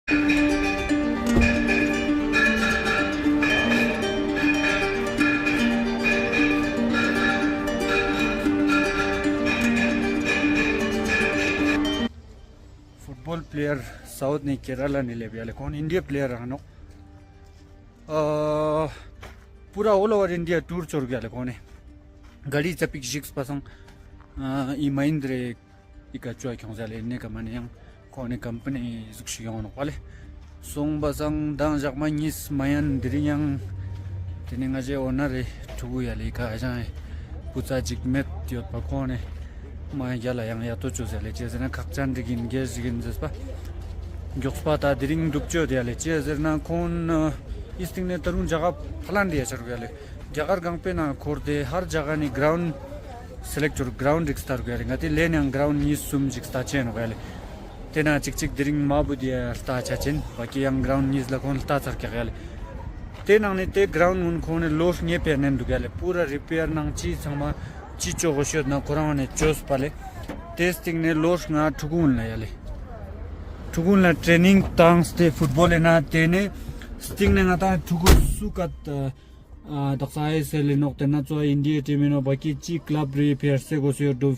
Football player south ने केरला ने ले बियाले कौन इंडिया प्लेयर हनो पूरा ऑल ओवर इंडिया टूर चोर गया कौन है गाड़ी चपिक सिक्स पसंग ई महिंद्रे इका चुआ क्यों जाले इन्ने का माने yang कौन कंपनी जुक्शियों वाले सोंग बसंग दांग जगमा निस मायन दिरिंग yang तिने ngaje ओनर ठुगु याले का जाए पुचा जिकमेट दियोत पा कौन है माय याला yang ya to chuzale chezena kakchan digin gezgin zespa gyokspa ta diring dupcho diale chezerna kon istingne tarun jaga falan diye chargale jagar gangpe na khorde har jaga ni ground selector ground extar gale ngati lenyang ground ni sum jiksta chen gale tena chik chik diring mabu dia sta chachen baki yang ground ni la kon ta char gale tena ne te ground un kon lof nye pe nen du gale pura repair nang chi sama चिचो गोशोद ना कोराने चोस पाले testing ने loss ना ठुगुन ला Yale ठुगुन ला training तांग्स ते football ना तेने sting ने नाता ठुगु सुकत दक्साय से ले नोक्ते ना चो इंडिया टीम नो बाकी ची क्लब रिपेयर से गोशो दो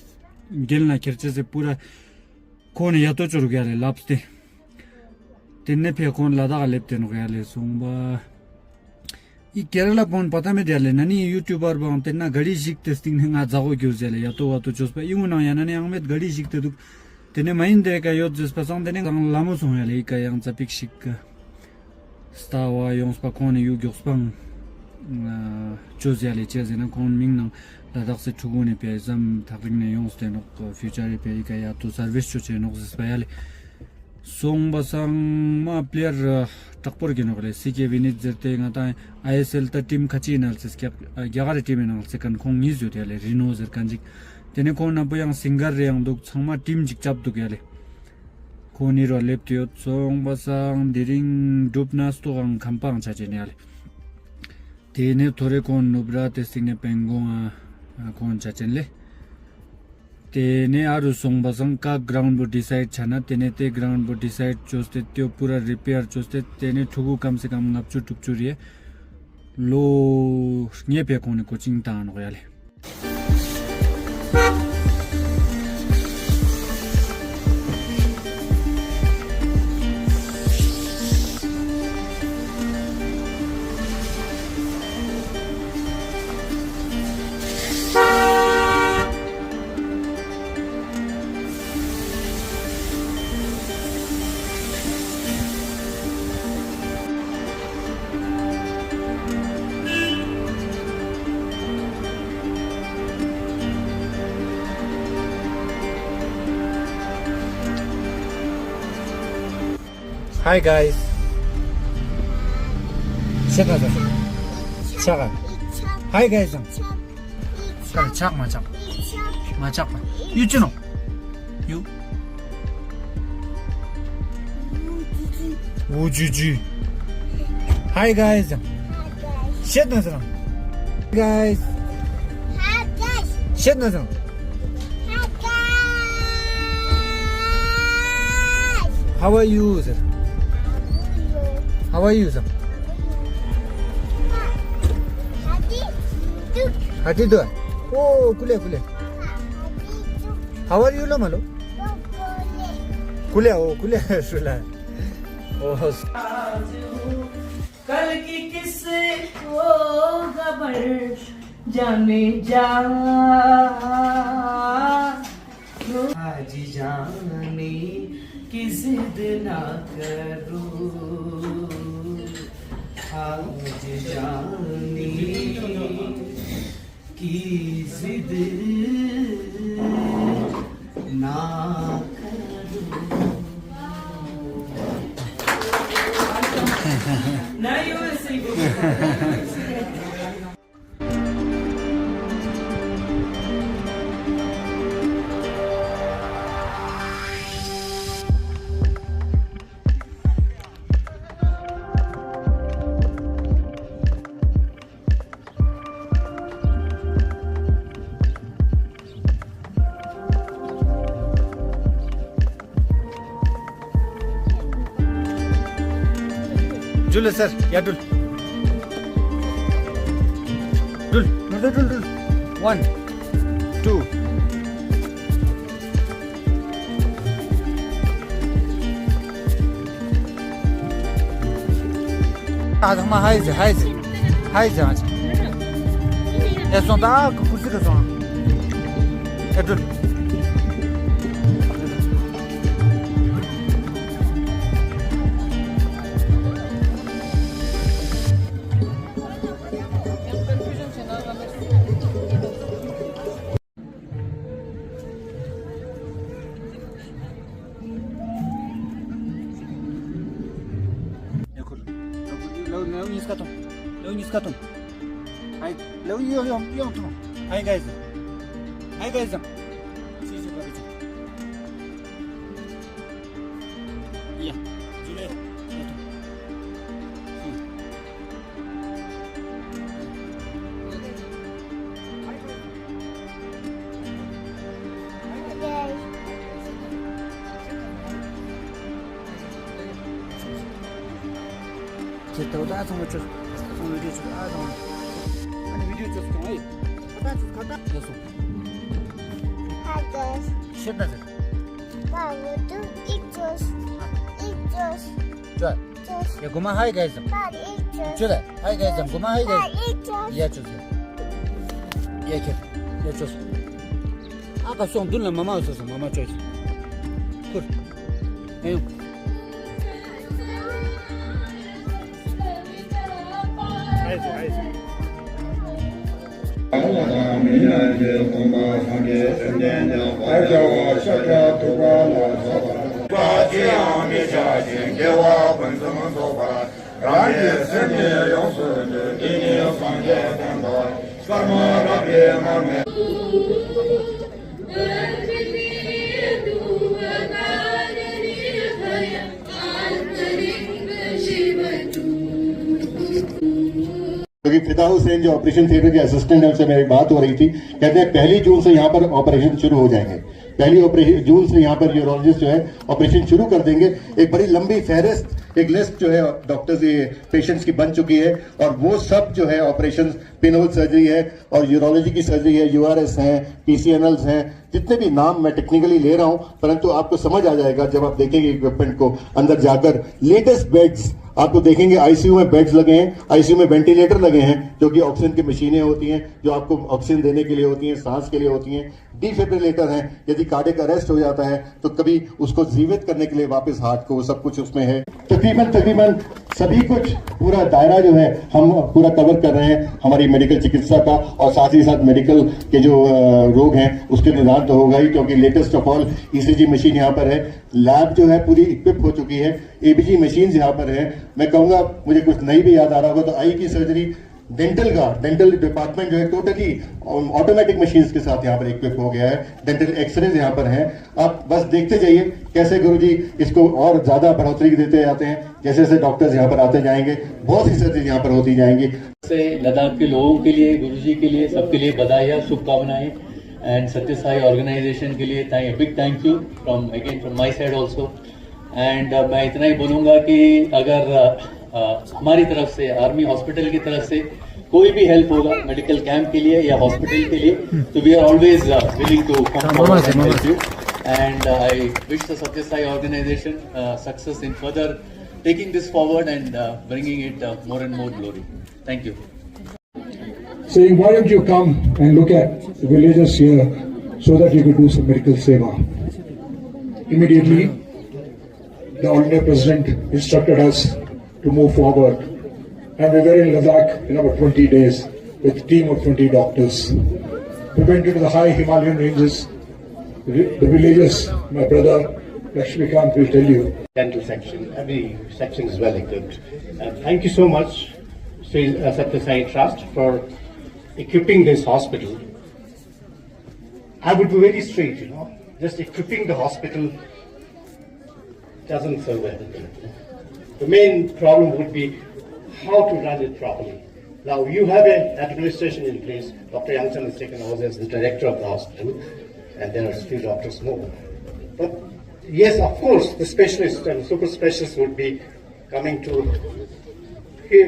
गेल ना खर्चे से पूरा कोन या तो चुर गया ले लापते तिन्ने पे कोन लादा लेपते नो गया ले सुंबा ई केरला पौन पता में दियाले ननी यूट्यूबर बांते ना घड़ी सीखते स्टिंग ने आ जागो क्यों जेले या तो चोस पे यूं ना या नने आंगमेत घड़ी सीखते दु तेने महिंद्रे का योद जस पसंद देने लामो सो याले का yang चपिक शिक स्टावा योंस पा कोन यू ग्योस्पंग चोस याले चेजे ना कोन मिंग ना दादक से ठुगुने पे जम थाकिंग ने योंस ते नो फ्यूचर पे का या तो सर्विस चो चे नो जस पे याले सोंग बसंग मा प्लेयर तकपर के नगले सीके विनित जरते ngata ISL ta team khachi analysis kya gyagar team analysis kan khong ni ju yale rino zer kanjik tene ko na boyang singer re yang duk changma team jik chap du yale khoni ro lep tyo song basang diring dupna sto gang khampang cha je yale tene thore kon nubra testing ne pengong kon cha chen le तेने आरु song बसंग का ground बो decide छना तेने ते ground बो decide चोस्ते त्यो पूरा रिपेयर चोस्ते तेने ठुगु कम से कम ngapchu tukchuriye lo nye pe kone coaching ta no yale Hi guys. Chaka. Hi guys. Chak ma chak. Ma chak. You know. You. Ujuji. Hi guys. Shit na zara. Guys. Hi guys. Shit na zara. Hi guys. How are you, sir? How are you, sir? Hati do. Oh, kule. How are you, Lamalo? Kule, oh, kule, Shula. Oh, कल की किससे को खबर जाने जा आज जाने की जिद ना करूं आज जाने की जिद ना करूं Now you want to sing it. Jule sir, yeah Dul. Dul. 1, 2. هذا ما هايز يا صندوق كرسي كسوان يا دول لو نسكتم هاي لو يوم هاي جايز يا جولي 제때 오다 좀 줘. 오늘 이제 좀 아니 비디오 좀 해. 갔다. 됐어. Hadas. 신나지. Babudu ichos. 좋아. 야 고마 하이 가이즈. Bal ichos. 좋아. 하이 가이즈. 고마 하이 Bal 가이즈. ichos. 야 좋아. 야 좋아. 아까 손 둘러 마마 없었어. 마마 좋아. 굿. 에이. क्योंकि फिदा हुसैन जो ऑपरेशन थिएटर के असिस्टेंट है उनसे मेरी बात हो रही थी, कहते हैं 1 जून से यहाँ पर ऑपरेशन शुरू हो जाएंगे। 1 जून से यहाँ पर यूरोलॉजिस्ट जो है ऑपरेशन शुरू कर देंगे। एक बड़ी लंबी फहरिस्त, एक लिस्ट जो है डॉक्टर्स ये पेशेंट्स की बन चुकी है और वो सब जो है ऑपरेशन पिनहोल सर्जरी है और यूरोलॉजी की सर्जरी है, यूआरएस हैं, पीसीएनएल्स हैं, जितने भी नाम मैं टेक्निकली ले रहा हूं, परंतु आपको समझ आ जाएगा जब आप देखेंगे इक्विपमेंट को अंदर जाकर। लेटेस्ट बेड्स आपको देखेंगे, आईसीयू में बेड्स लगे हैं, आईसीयू में वेंटिलेटर लगे हैं जो कि ऑक्सीजन की मशीनें होती हैं जो आपको ऑक्सीजन देने के लिए होती हैं, सांस के लिए होती हैं। डिफिब्रिलेटर हैं, यदि कार्डियक अरेस्ट हो जाता है तो कभी उसको जीवित करने के लिए वापस हार्ट को, सब कुछ उसमें है। तकरीबन सभी कुछ पूरा दायरा जो है हम पूरा कवर कर रहे हैं हमारी मेडिकल चिकित्सा का, और साथ ही साथ मेडिकल के जो रोग हैं उसके निदान तो होगा ही, क्योंकि latest of all ECG machine यहाँ पर है, लैब जो है पूरी इक्विप हो चुकी है, एबीजी मशीन यहाँ पर है। मैं कहूंगा, मुझे कुछ नई भी याद आ रहा होगा तो आई की सर्जरी, डेंटल डिपार्टमेंट जो है टोटली ऑटोमेटिक मशीन्स के साथ यहाँ पर इक्विप हो गया है। डेंटल एक्सरेज यहाँ पर हैं। आप बस देखते जाइए कैसे गुरुजी इसको और ज्यादा बढ़ोतरी देते जाते हैं, जैसे जैसे डॉक्टर्स यहाँ पर आते जाएंगे, बहुत सी सर्जरी यहाँ पर होती जाएंगी। से लद्दाख के लोगों के लिए, गुरुजी के लिए, सबके लिए बधाई, शुभकामनाएं। एंड सत्य साई ऑर्गेनाइजेशन के लिए big thank you from my side also. And मैं इतना ही बोलूंगा कि अगर हमारी तरफ से, आर्मी हॉस्पिटल की तरफ से कोई भी हेल्प होगा मेडिकल कैंप के लिए या हॉस्पिटल के लिए, तो we are always willing to come forward and help you. And I wish the Sathya Sai organisation success in further taking this forward and bringing it more and more glory. Thank you. Saying, why don't you come and look at the villagers here so that you could do some medical seva? Immediately, the All-India President instructed us to move forward, and we were in Ladakh in about 20 days with a team of 20 doctors. We went into the high Himalayan ranges. The villagers, my brother Lakshmikant will tell you. Dental section, every section is well equipped. Thank you so much, Satya Sai Trust, for equipping this hospital. I would be very straight, just equipping the hospital doesn't serve anything. The main problem would be how to run it properly. Now you have an administration in place. Dr. Yangchan has taken over as the director of the hospital, and there are a few doctors more. But yes, of course, the specialists and super specialists would be coming to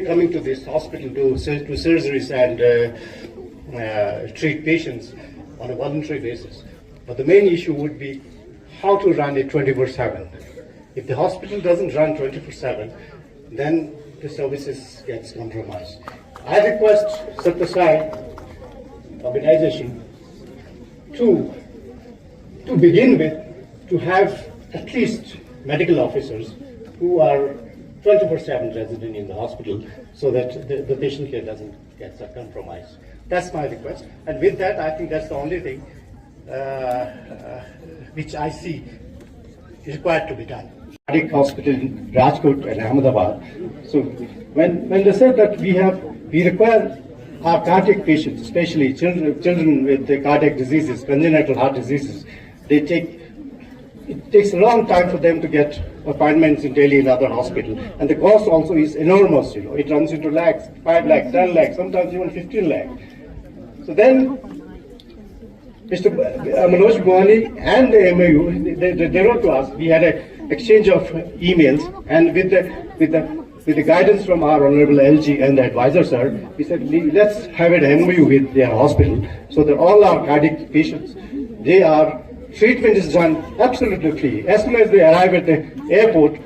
coming to this hospital to surgeries and treat patients on a voluntary basis. But the main issue would be how to run it 24/7. If the hospital doesn't run 24/7, then the services gets compromised. I request Satya Sai organization to begin with, to have at least medical officers who are 24/7 resident in the hospital, so that the patient care doesn't get compromised. That's my request. And with that, I think that's the only thing which I see is required to be done. Cardiac Hospital in Rajkot and Ahmedabad. So when they said that we require our cardiac patients, especially children with the cardiac diseases, congenital heart diseases, it takes a long time for them to get appointments in Delhi and other hospitals, and the cost also is enormous. It runs into lakhs, 5 lakhs, 10 lakhs, sometimes even 15 lakhs. So then Mr. Manoj Bhuwani and the MAU, they wrote to us. We had an exchange of emails, and with the guidance from our Honorable LG and the advisor, sir, we said, let's have an MOU with their hospital so that all our cardiac patients, treatment is done absolutely free. As soon as they arrive at the airport,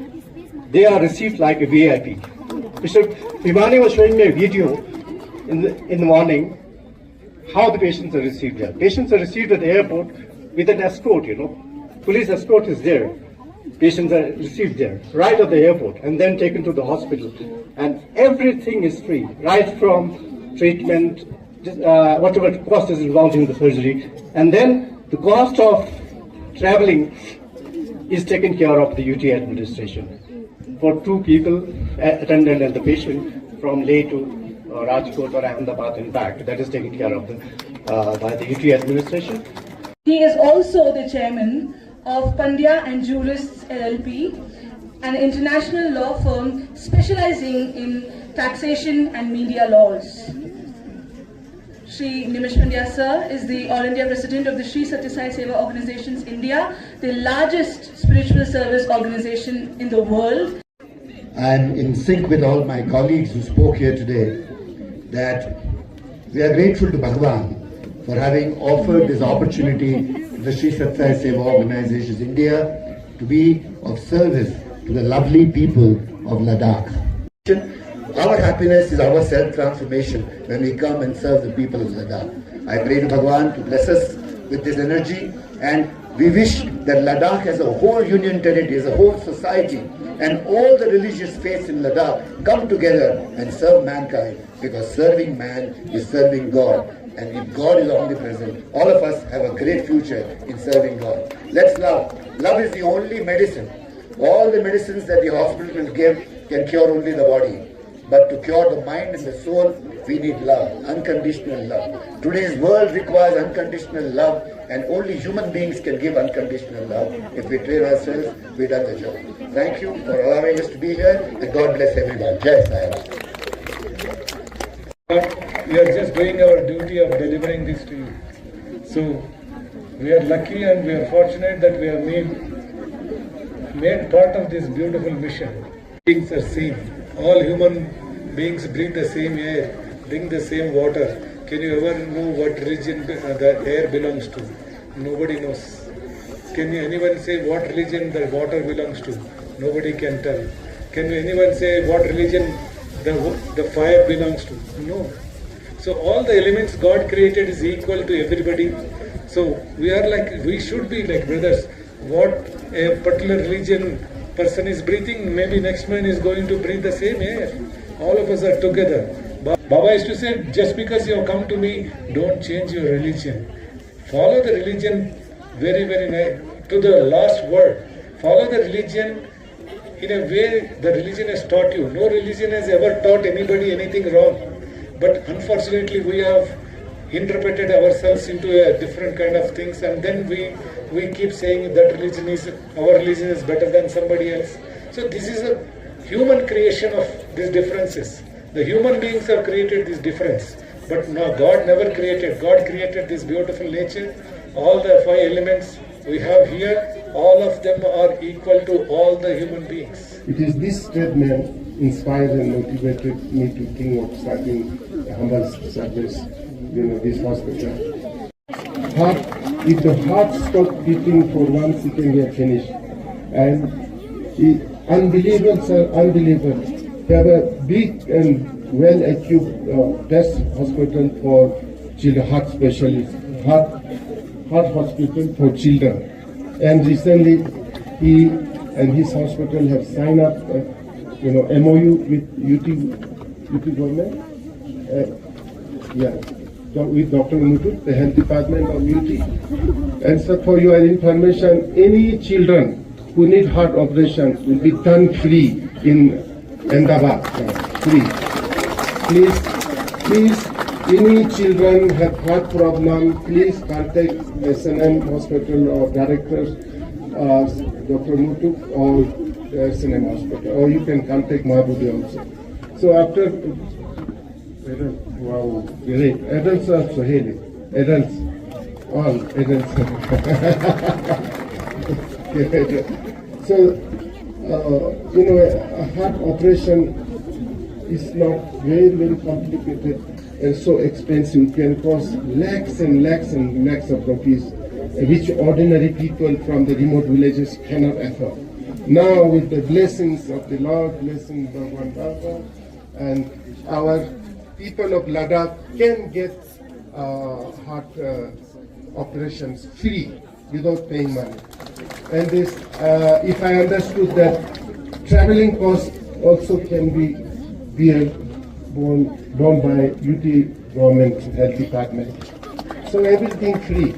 they are received like a VIP. Mr. Bhimani was showing me a video in the morning how the patients are received there. Patients are received at the airport with an escort, Police escort is there. Patients are received there, right at the airport, and then taken to the hospital. And everything is free, right from treatment, whatever cost is involved in the surgery. And then the cost of traveling is taken care of the UT administration. For 2 people, attendant and the patient, from Leh to Rajkot or Ahmedabad, in fact, that is taken care of by the UT administration. He is also the chairman of Pandya and Jurists LLP, an international law firm specializing in taxation and media laws. Shri Nimish Pandya sir is the All India President of the Shri Satya Sai Seva Organizations India, the largest spiritual service organization in the world. I am in sync with all my colleagues who spoke here today that we are grateful to Bhagavan for having offered this opportunity to the Shri Satya Sai Seva Organizations India to be of service to the lovely people of Ladakh. Our happiness is our self-transformation when we come and serve the people of Ladakh. I pray to Bhagavan to bless us with this energy, and we wish that Ladakh as a whole union territory, as a whole society, and all the religious faiths in Ladakh come together and serve mankind, because serving man is serving God. And if God is omnipresent, all of us have a great future in serving God. Let's love. Love is the only medicine. All the medicines that the hospital will give can cure only the body. But to cure the mind and the soul, we need love, unconditional love. Today's world requires unconditional love, and only human beings can give unconditional love. If we train ourselves, we've done the job. Thank you for allowing us to be here, and God bless everyone. Jai Sai Ram. We are just doing our duty of delivering this to you. So we are lucky and we are fortunate that we have made part of this beautiful mission. Things are seen. All human beings breathe the same air, drink the same water. Can you ever know what religion the air belongs to? Nobody knows. Can anyone say what religion the water belongs to? Nobody can tell. Can anyone say what religion the fire belongs to? No. So all the elements God created is equal to everybody. So we should be like brothers. What a particular religion person is breathing, maybe next man is going to breathe the same air. All of us are together. Baba used to say, just because you have come to me, don't change your religion. Follow the religion very, very nice, to the last word. Follow the religion in a way the religion has taught you. No religion has ever taught anybody anything wrong. But unfortunately, we have interpreted ourselves into a different kind of things, and then we keep saying that our religion is better than somebody else. So this is a human creation of these differences. The human beings have created this difference, but no, God never created. God created this beautiful nature. All the 5 elements we have here, all of them are equal to all the human beings. It is this statement inspired and motivated me to think of starting a humble service, this hospital. If the heart stopped beating for 1 second, we are finished. And unbelievable, sir, unbelievable. We have a big and well-equipped best hospital for children, heart specialists, heart hospital for children. And recently, he and his hospital have signed up, MOU with UT government. With Dr. Muthu, the health department of UT. And so for your information, any children who need heart operation will be done free in Ahmedabad, free. Please, any children have heart problem, please contact SNM hospital or directors, Dr. Muthu or SNM hospital, or you can contact Mahbudi also. So after, wow, great, adults also healing, adults, all adults. So, a heart operation is not very, very complicated and so expensive. It can cost lakhs and lakhs and lakhs of rupees, which ordinary people from the remote villages cannot afford. Now, with the blessings of the Lord, blessing Bhagwan Baba, and our people of Ladakh can get heart operations free without paying money. And this, if I understood that traveling costs also can be borne by UT government health department. So everything free.